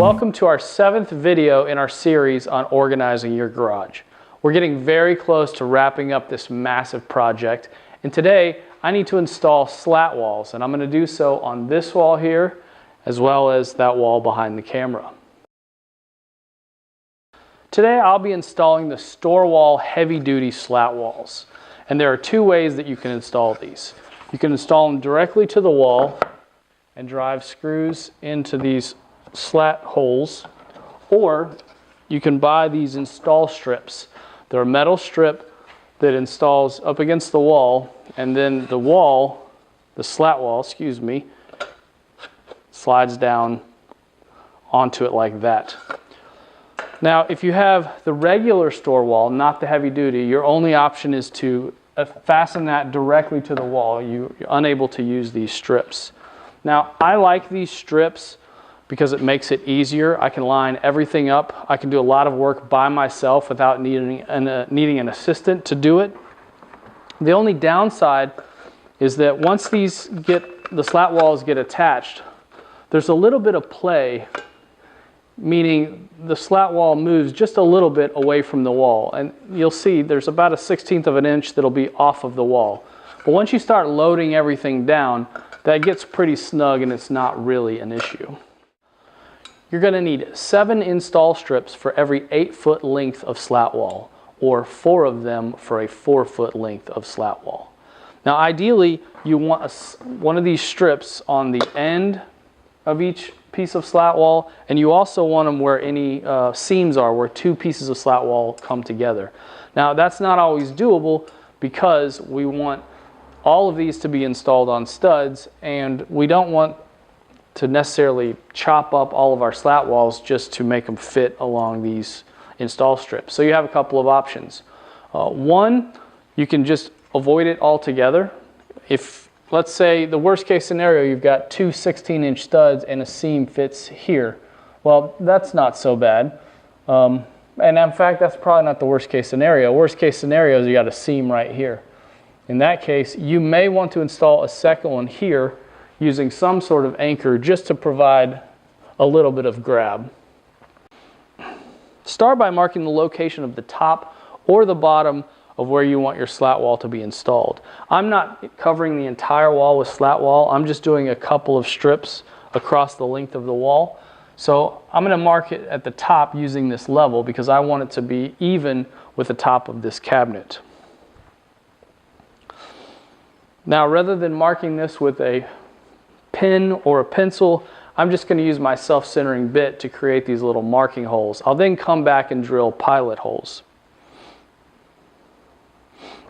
Welcome to our 7th video in our series on organizing your garage. We're getting very close to wrapping up this massive project, and today I need to install slat walls, and I'm going to do so on this wall here as well as that wall behind the camera. Today I'll be installing the StoreWall heavy-duty slat walls, and there are two ways that you can install these. You can install them directly to the wall and drive screws into these slat holes, or you can buy these install strips. They're a metal strip that installs up against the wall, and then the wall, the slat wall, excuse me, slides down onto it like that. Now, if you have the regular store wall, not the heavy duty, your only option is to fasten that directly to the wall. You're unable to use these strips. Now, I like these strips because it makes it easier. I can line everything up. I can do a lot of work by myself without needing an assistant to do it. The only downside is that once the slat walls get attached, there's a little bit of play, meaning the slat wall moves just a little bit away from the wall. And you'll see there's about a 1/16 of an inch that'll be off of the wall. But once you start loading everything down, that gets pretty snug and it's not really an issue. You're going to need 7 install strips for every 8-foot length of slat wall, or 4 of them for a 4-foot length of slat wall. Now ideally you want one of these strips on the end of each piece of slat wall, and you also want them where any seams are, where 2 pieces of slat wall come together. Now that's not always doable because we want all of these to be installed on studs, and we don't want to necessarily chop up all of our slat walls just to make them fit along these install strips. So you have a couple of options. One, you can just avoid it altogether. If, let's say, the worst case scenario, you've got 2 16-inch studs and a seam fits here. Well, that's not so bad. And in fact, that's probably not the worst case scenario. Worst case scenario is you got a seam right here. In that case, you may want to install a second one here using some sort of anchor just to provide a little bit of grab. Start by marking the location of the top or the bottom of where you want your slat wall to be installed. I'm not covering the entire wall with slat wall. I'm just doing a couple of strips across the length of the wall. So I'm going to mark it at the top using this level because I want it to be even with the top of this cabinet. Now, rather than marking this with a pen or a pencil, I'm just going to use my self-centering bit to create these little marking holes. I'll then come back and drill pilot holes.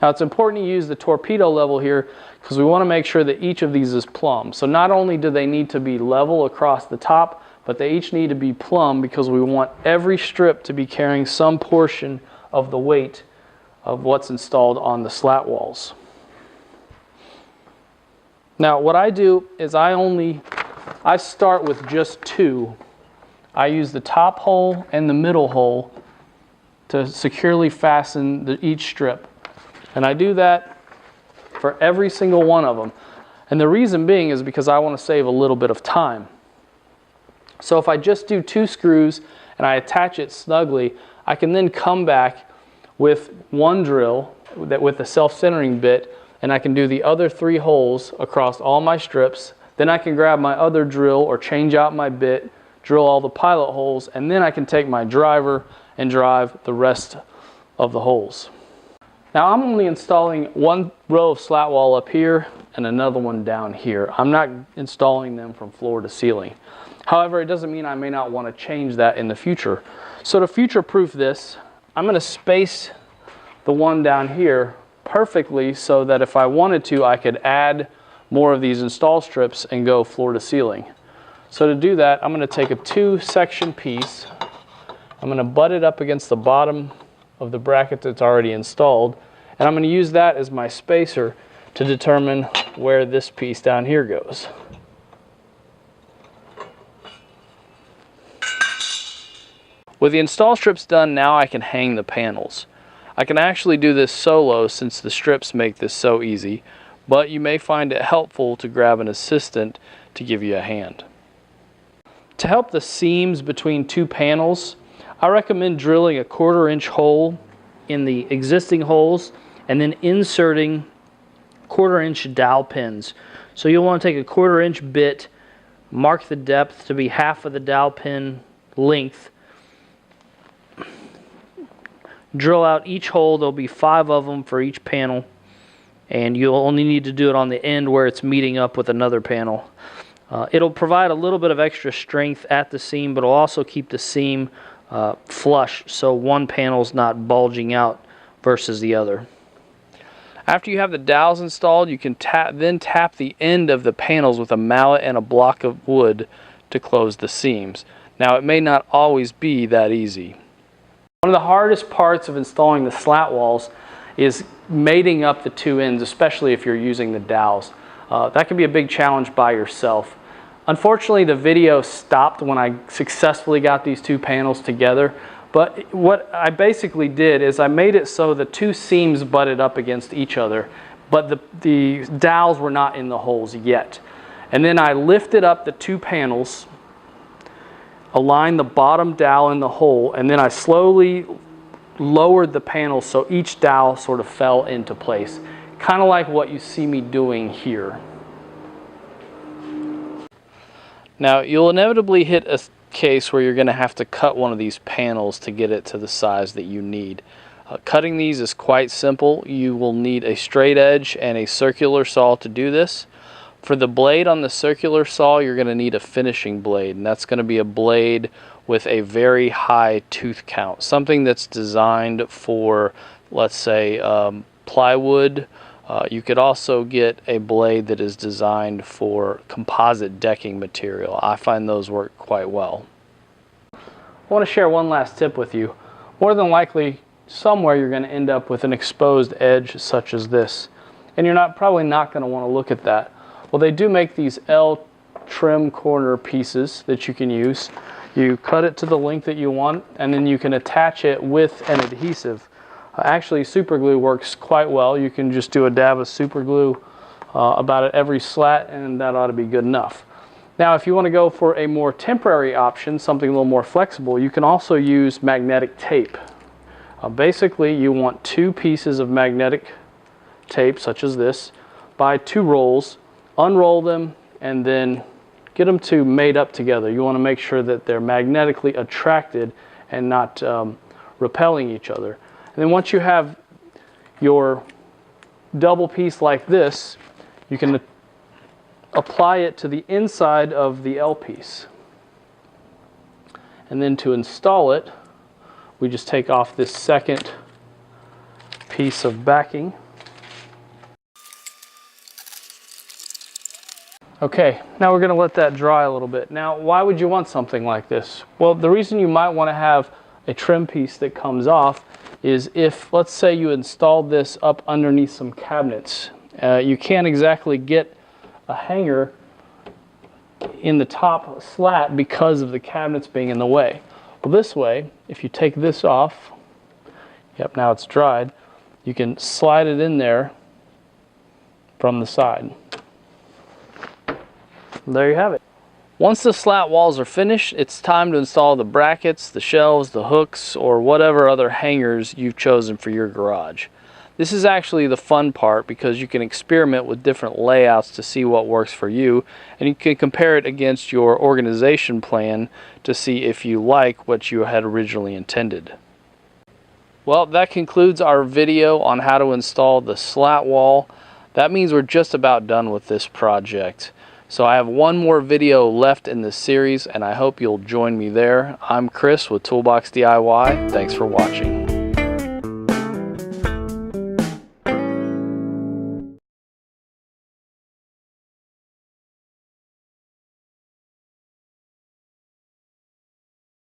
Now it's important to use the torpedo level here because we want to make sure that each of these is plumb. So not only do they need to be level across the top, but they each need to be plumb because we want every strip to be carrying some portion of the weight of what's installed on the slat walls. Now what I do is I start with just 2. I use the top hole and the middle hole to securely fasten each strip. And I do that for every single one of them. And the reason being is because I want to save a little bit of time. So if I just do 2 screws and I attach it snugly, I can then come back with one drill with the self-centering bit, and I can do the other 3 holes across all my strips. Then I can grab my other drill or change out my bit, drill all the pilot holes, and then I can take my driver and drive the rest of the holes. Now I'm only installing 1 row of slat wall up here and another one down here. I'm not installing them from floor to ceiling. However, it doesn't mean I may not want to change that in the future. So to future-proof this, I'm going to space the one down here perfectly so that if I wanted to, I could add more of these install strips and go floor to ceiling. So to do that, I'm going to take a 2-section piece. I'm going to butt it up against the bottom of the bracket that's already installed, and I'm going to use that as my spacer to determine where this piece down here goes. With the install strips done, now I can hang the panels. I can actually do this solo since the strips make this so easy, but you may find it helpful to grab an assistant to give you a hand. To help the seams between two panels, I recommend drilling a 1/4 inch hole in the existing holes and then inserting 1/4 inch dowel pins. So you'll want to take a 1/4 inch bit, mark the depth to be half of the dowel pin length, drill out each hole. There'll be 5 of them for each panel, and you'll only need to do it on the end where it's meeting up with another panel. It'll provide a little bit of extra strength at the seam, but it'll also keep the seam flush so one panel's not bulging out versus the other. After you have the dowels installed, you can then tap the end of the panels with a mallet and a block of wood to close the seams. Now, it may not always be that easy. One of the hardest parts of installing the slat walls is mating up the two ends, especially if you're using the dowels. That can be a big challenge by yourself. Unfortunately, the video stopped when I successfully got these two panels together, but what I basically did is I made it so the two seams butted up against each other, but the dowels were not in the holes yet. And then I lifted up the two panels, aligned the bottom dowel in the hole, and then I slowly lowered the panels so each dowel sort of fell into place, kind of like what you see me doing here. Now, you'll inevitably hit a case where you're going to have to cut one of these panels to get it to the size that you need. Cutting these is quite simple. You will need a straight edge and a circular saw to do this. For the blade on the circular saw, you're going to need a finishing blade, and that's going to be a blade with a very high tooth count, something that's designed for, let's say, plywood. You could also get a blade that is designed for composite decking material. I find those work quite well. I want to share one last tip with you. More than likely, somewhere you're going to end up with an exposed edge such as this, and you're probably not going to want to look at that. Well, they do make these L trim corner pieces that you can use. You cut it to the length that you want, and then you can attach it with an adhesive. Actually, super glue works quite well. You can just do a dab of super glue about at every slat, and that ought to be good enough. Now, if you want to go for a more temporary option, something a little more flexible, you can also use magnetic tape. Basically, you want 2 pieces of magnetic tape, such as this, buy 2 rolls, unroll them, and then get them to mate up together. You want to make sure that they're magnetically attracted and not repelling each other. And then once you have your double piece like this, you can apply it to the inside of the L piece. And then to install it, we just take off this second piece of backing. Okay, now we're going to let that dry a little bit. Now, why would you want something like this? Well, the reason you might want to have a trim piece that comes off is if, let's say, you installed this up underneath some cabinets. You can't exactly get a hanger in the top slat because of the cabinets being in the way. Well, this way, if you take this off, yep, now it's dried, you can slide it in there from the side. There you have it. Once the slat walls are finished, it's time to install the brackets, the shelves, the hooks, or whatever other hangers you've chosen for your garage. This is actually the fun part because you can experiment with different layouts to see what works for you, and you can compare it against your organization plan to see if you like what you had originally intended. Well, that concludes our video on how to install the slat wall. That means we're just about done with this project. So I have one more video left in this series, and I hope you'll join me there. I'm Chris with Toolbox DIY. Thanks for watching.